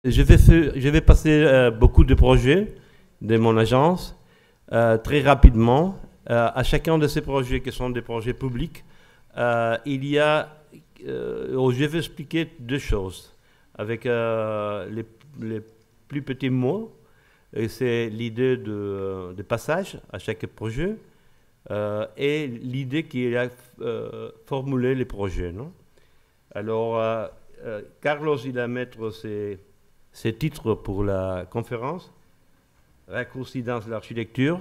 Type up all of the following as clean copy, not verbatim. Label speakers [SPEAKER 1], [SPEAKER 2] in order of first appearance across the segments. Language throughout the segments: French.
[SPEAKER 1] Je vais passer beaucoup de projets de mon agence très rapidement. À chacun de ces projets qui sont des projets publics, il y a, je vais expliquer deux choses avec les plus petits mots. Et c'est l'idée de passage à chaque projet et l'idée qui a formulé les projets. Non? Alors, Carlos, il va mettre ses titres pour la conférence. Raccourci dans l'architecture,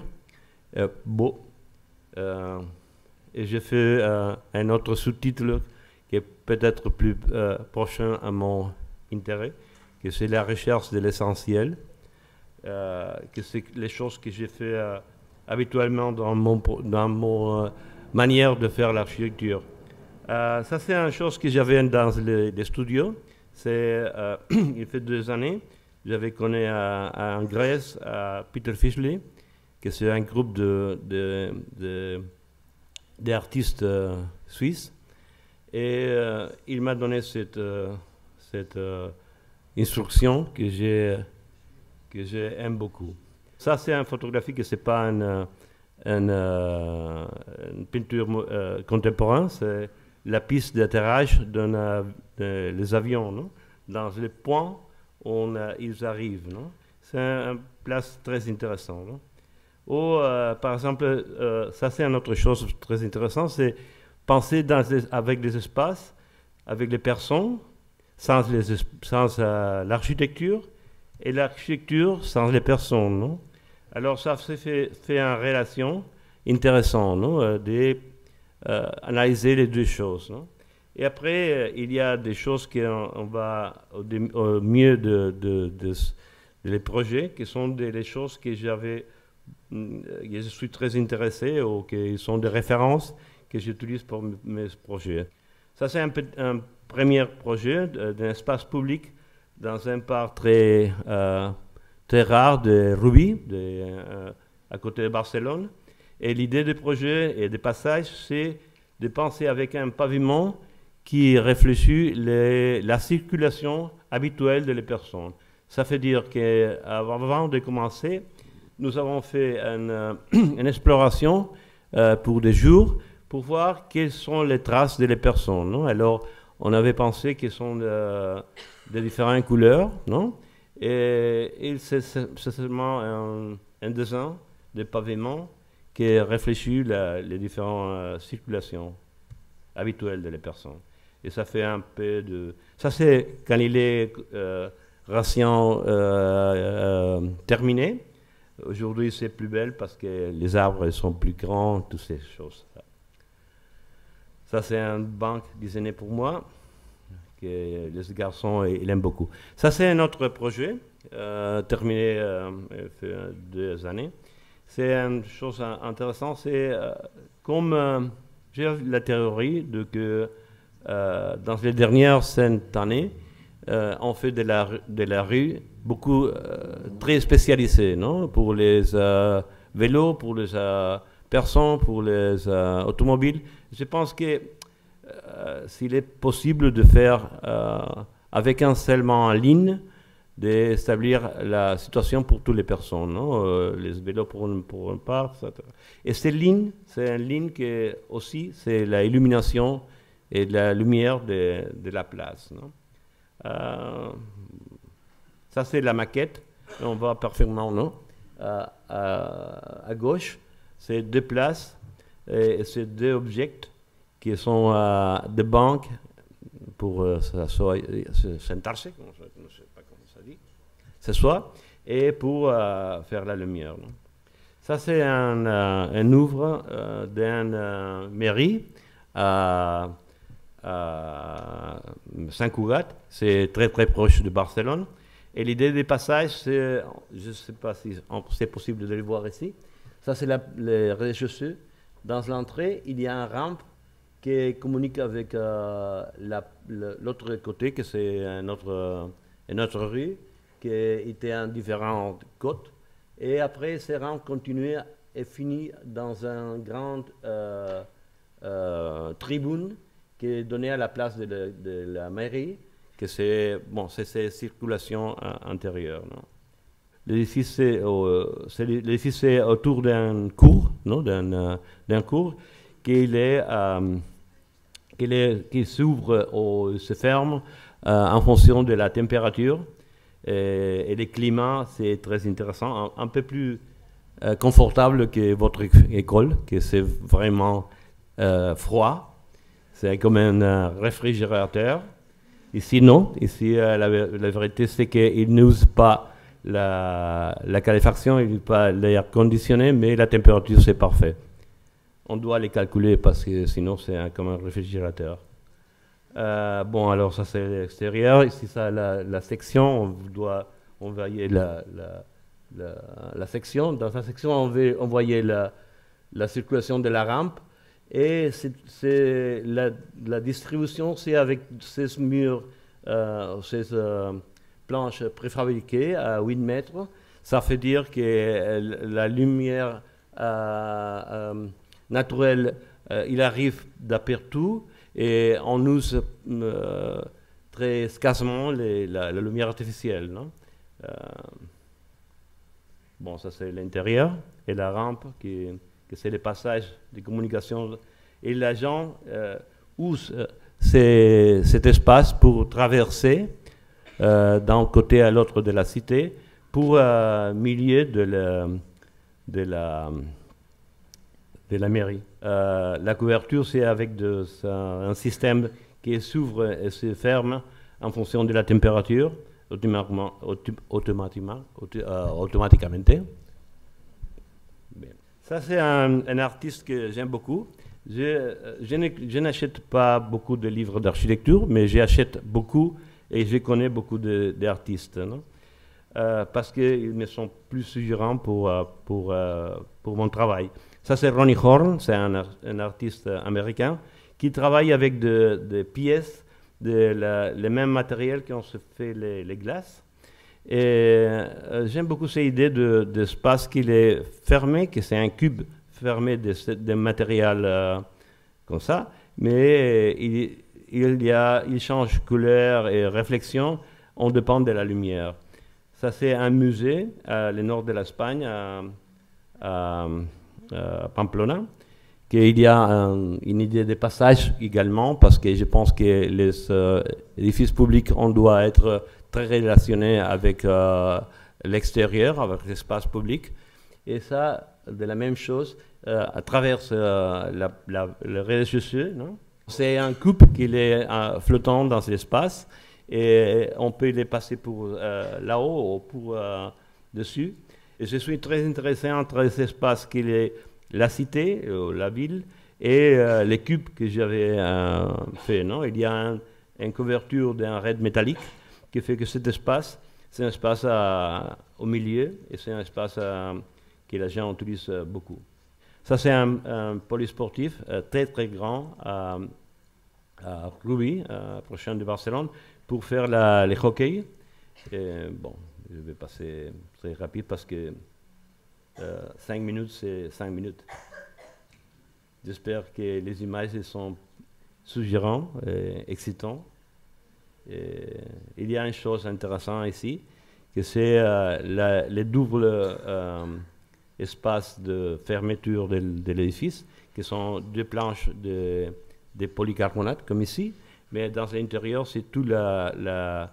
[SPEAKER 1] beau. Et j'ai fait un autre sous-titre qui est peut-être plus prochain à mon intérêt, que c'est la recherche de l'essentiel, que c'est les choses que j'ai fait habituellement dans mon manière de faire l'architecture. Ça, c'est une chose que j'avais dans les studios. Il fait 2 années, j'avais connu en Grèce à Peter Fischli, que c'est un groupe d'artistes suisses. Et il m'a donné cette instruction que j'aime beaucoup. Ça, c'est une photographie que ce n'est pas une peinture contemporaine, c'est la piste d'atterrage des avions, non? Dans les points où ils arrivent. C'est une place très intéressante. Non? Ou, par exemple, ça c'est une autre chose très intéressante, c'est penser avec les espaces, avec les personnes, sans l'architecture, et l'architecture sans les personnes. Non? Alors ça fait une relation intéressante, non? Analyser les deux choses. Non? Et après, il y a des choses qu'on va au mieux les projets, qui sont les choses que je suis très intéressé ou qui sont des références que j'utilise pour mes projets. Ça, c'est un premier projet d'un espace public dans un parc très rare de Rubí, à côté de Barcelone. Et l'idée du projet et des passages, c'est de penser avec un pavillon qui réfléchit la circulation habituelle des personnes. Ça veut dire qu'avant de commencer, nous avons fait une exploration pour des jours pour voir quelles sont les traces des personnes. Non? Alors, on avait pensé qu'elles sont de différentes couleurs, non? Et c'est seulement un dessin de pavillon qui réfléchit les différentes circulations habituelles des personnes. Et ça fait un peu de... Ça, c'est quand il est ration terminé. Aujourd'hui, c'est plus belle parce que les arbres sont plus grands, toutes ces choses. Ça, c'est une banque designée pour moi, que les garçons ils aiment beaucoup. Ça, c'est un autre projet, terminé il fait 2 années. C'est une chose intéressante, c'est comme j'ai la théorie que dans les dernières 5 années, on fait de la rue beaucoup très spécialisée, non? Pour les vélos, pour les personnes, pour les automobiles. Je pense que s'il est possible de faire avec un seulement en ligne, d'établir la situation pour toutes les personnes, non? Les vélos pour une part, etc. Et cette ligne, c'est une ligne qui aussi, c'est l'illumination et la lumière de la place. Non? Ça, c'est la maquette. On voit parfaitement, non? À gauche, c'est 2 places et c'est 2 objets qui sont des banques pour sentarse, je ne sais pas comment ça dit, s'asseoir, et pour faire la lumière. Non? Ça, c'est un ouvre d'une mairie à Sant Cugat, c'est très très proche de Barcelone. Et l'idée des passages, c'est, je ne sais pas si c'est possible de le voir ici, ça c'est le rez-de-chaussée. Dans l'entrée, il y a une rampe qui communique avec l'autre côté, que c'est une autre rue, qui était en différentes côtes. Et après, ces rampes continuent et finissent dans une grande tribune qui est donnée à la place de la mairie, que c'est bon, c'est circulation intérieure. L'édifice est autour d'un cours, non, d'un cours qui s'ouvre ou se ferme en fonction de la température et le climat. C'est très intéressant, un peu plus confortable que votre école, que c'est vraiment froid. C'est comme un réfrigérateur. Ici, non. Ici, la vérité, c'est qu'il n'use pas la calefaction, il n'use pas l'air conditionné, mais la température, c'est parfait. On doit les calculer parce que sinon, c'est comme un réfrigérateur. Bon, alors ça, c'est l'extérieur. Ici, ça, la section. On doit envoyer la section. Dans la section, on voyait la circulation de la rampe. Et la distribution, c'est avec ces murs, ces planches préfabriquées à 8 mètres. Ça fait dire que la lumière naturelle, il arrive d'aperçu et on use très escassement la lumière artificielle. Non? Bon, ça c'est l'intérieur et la rampe que c'est le passage de communication. Et l'agent use cet espace pour traverser d'un côté à l'autre de la cité pour milieu de la mairie. La couverture, c'est avec un système qui s'ouvre et se ferme en fonction de la température, automatiquement. Ça, c'est un artiste que j'aime beaucoup. Je n'achète pas beaucoup de livres d'architecture, mais j'achète beaucoup et je connais beaucoup d'artistes. Parce qu'ils me sont plus suggérants pour mon travail. Ça, c'est Ronnie Horn, c'est un artiste américain qui travaille avec des pièces, le même matériel qu'on se fait les glaces. Et j'aime beaucoup cette idée d'espace qui est fermé, que c'est un cube fermé de matériel comme ça, mais il change couleur et réflexion, on dépend de la lumière. Ça, c'est un musée au nord de l'Espagne, à Pamplona, qu'il y a une idée de passage également, parce que je pense que les édifices publics, on doit être très relationné avec l'extérieur, avec l'espace public. Et ça, de la même chose, à travers le rez-de-chaussée. C'est un coupe qui est flottant dans l'espace et on peut les passer pour là-haut ou pour dessus. Et je suis très intéressé entre cet espace qui est la cité, la ville, et les cubes que j'avais fait. Non? Il y a une couverture d'un raid métallique qui fait que cet espace, c'est un espace au milieu et c'est un espace que les gens utilisent beaucoup. Ça, c'est un polysportif très très grand à Rubí, prochain de Barcelone, pour faire les hockey. Et, bon, je vais passer très rapide parce que 5 minutes, c'est 5 minutes. J'espère que les images sont suggérantes et excitantes. Et il y a une chose intéressante ici, que c'est les doubles espaces de fermeture de l'édifice, qui sont deux planches de polycarbonate, comme ici, mais dans l'intérieur, c'est tout l'air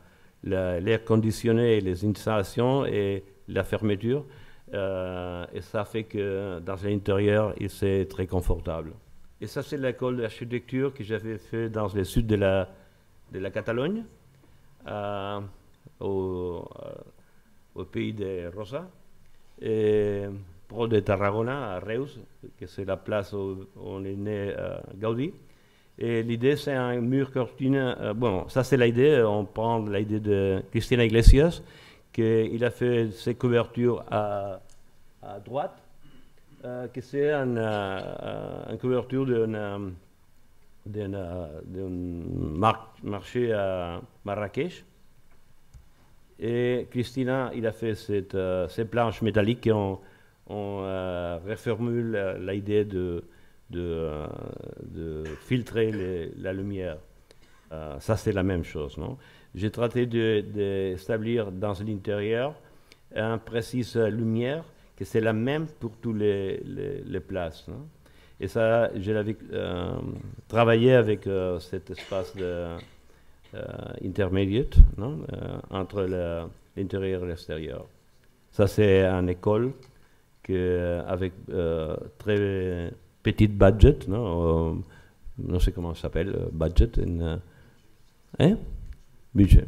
[SPEAKER 1] conditionné, les installations et la fermeture. Et ça fait que dans l'intérieur, c'est très confortable. Et ça, c'est l'école d'architecture que j'avais fait dans le sud de la Catalogne, au pays de Rosa, et près de Tarragona, à Reus, que c'est la place où on est né Gaudí. Et l'idée, c'est un mur cortine. Bon, ça, c'est l'idée. On prend l'idée de Cristina Iglesias, qu'il a fait ses couvertures à droite, que c'est une couverture d'un marché à Marrakech. Et Cristina, il a fait ces planches métalliques qui ont reformulé l'idée de filtrer la lumière. Ça, c'est la même chose, non? J'ai traité d'établir dans l'intérieur une précise lumière, que c'est la même pour toutes les places, non? Et ça, je l'avais travaillé avec cet espace intermédiaire, non? Entre l'intérieur et l'extérieur. Ça, c'est une école avec très petit budget, non? Non sais comment ça s'appelle, budget, budget,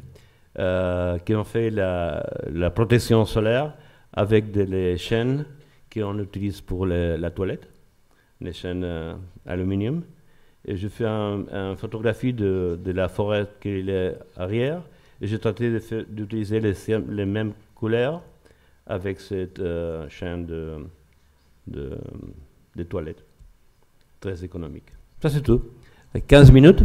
[SPEAKER 1] qui ont fait la protection solaire avec des chaînes qu'on utilise pour la toilette, les chaînes aluminium. Et je fais une photographie de la forêt qui est arrière, et j'ai tenté d'utiliser les mêmes couleurs avec cette chaîne de toilette, très économique. Ça c'est tout. 15 minutes.